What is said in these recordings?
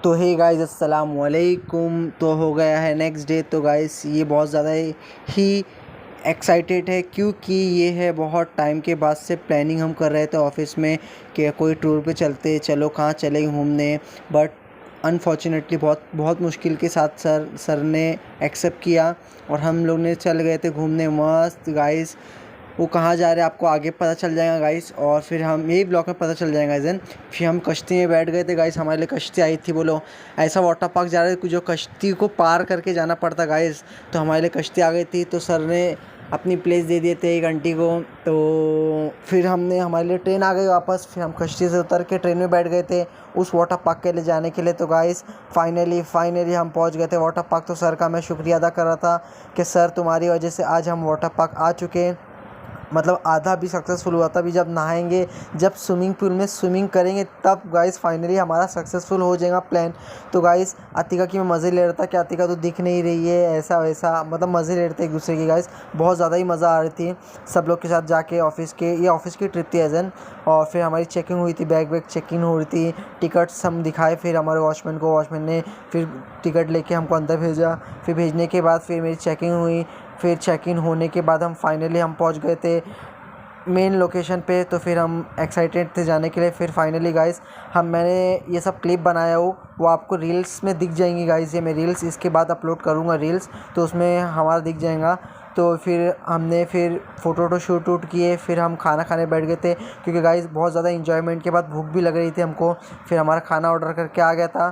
तो hey guys अस्सलाम वालेकुम। तो हो गया है नेक्स्ट डे। तो गाइस ये बहुत ज़्यादा ही एक्साइटेड है क्योंकि ये है बहुत टाइम के बाद से प्लानिंग हम कर रहे थे ऑफिस में कि कोई टूर पे चलो कहाँ चले घूमने। बट अनफॉर्चुनेटली बहुत बहुत मुश्किल के साथ सर ने एक्सेप्ट किया और हम लोग ने चल गए थे घूमने मस्त गाइस। वो कहाँ जा रहे हैं आपको आगे पता चल जाएगा गाइस, और फिर हम यही ब्लॉग में पता चल जाएगा गाइस। फिर हम कश्ती में बैठ गए थे गाइस, हमारे लिए कश्ती आई थी। बोलो ऐसा वाटर पार्क जा रहे थे जो कश्ती को पार करके जाना पड़ता गाइस, तो हमारे लिए कश्ती आ गई थी। तो सर ने अपनी प्लेस दे दिए थे एक आंटी को। तो फिर हमारे लिए ट्रेन आ गई वापस। फिर हम कश्ती से उतर के ट्रेन में बैठ गए थे उस वाटर पार्क के लिए जाने के लिए। तो गाइस फाइनली हम पहुंच गए थे वाटर पार्क। तो सर का मैं शुक्रिया अदा कर रहा था कि सर तुम्हारी वजह से आज हम वाटर पार्क आ चुके हैं। मतलब आधा भी सक्सेसफुल हुआ था। अभी जब नहाएंगे, जब स्विमिंग पूल में स्विमिंग करेंगे, तब गाइस फाइनली हमारा सक्सेसफुल हो जाएगा प्लान। तो गाइस अतिका की मैं मज़े ले रहा था कि अतिका तो दिख नहीं रही है, ऐसा वैसा, मतलब मज़े ले रहे थे एक दूसरे की गाइस। बहुत ज़्यादा ही मज़ा आ रही थी सब लोग के साथ जाके ये ऑफिस की ट्रिप थी एजन। और फिर हमारी चेकिंग हुई थी, बैग चेकिंग हो रही थी, टिकट्स हम दिखाए फिर हमारे वॉचमैन ने फिर टिकट लेके हमको अंदर भेजा। फिर भेजने के बाद फिर मेरी चेकिंग हुई। फिर चेक इन होने के बाद हम पहुंच गए थे मेन लोकेशन पे। तो फिर हम एक्साइटेड थे जाने के लिए। फिर फाइनली गाइस मैंने ये सब क्लिप बनाया हो, वो आपको रील्स में दिख जाएंगी गाइस। ये मैं रील्स इसके बाद अपलोड करूँगा रील्स, तो उसमें हमारा दिख जाएगा। तो फिर हमने फ़ोटो शूट किए। फिर हम खाना खाने बैठ गए थे क्योंकि गाइस बहुत ज़्यादा इन्जॉयमेंट के बाद भूख भी लग रही थी हमको। फिर हमारा खाना ऑर्डर करके आ गया था।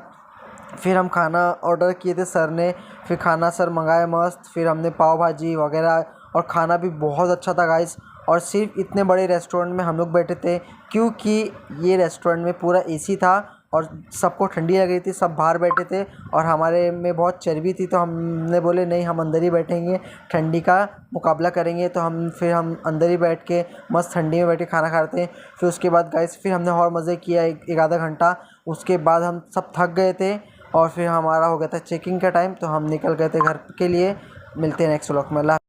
फिर हम खाना ऑर्डर किए थे सर ने, फिर खाना सर मंगाए मस्त। फिर हमने पाव भाजी वगैरह, और खाना भी बहुत अच्छा था गाइस। और सिर्फ इतने बड़े रेस्टोरेंट में हम लोग बैठे थे क्योंकि ये रेस्टोरेंट में पूरा एसी था और सबको ठंडी लग रही थी, सब बाहर बैठे थे। और हमारे में बहुत चर्बी थी, तो हमने बोले नहीं हम अंदर ही बैठेंगे, ठंडी का मुकाबला करेंगे। तो हम अंदर ही बैठ के मस्त ठंडी में बैठ के खाना खा रहे थे। फिर उसके बाद गाइस फिर हमने और मज़े किया एक आधा घंटा। उसके बाद हम सब थक गए थे और फिर हमारा हो गया था चेकिंग का टाइम, तो हम निकल गए थे घर के लिए। मिलते हैं नेक्स्ट व्लॉग में।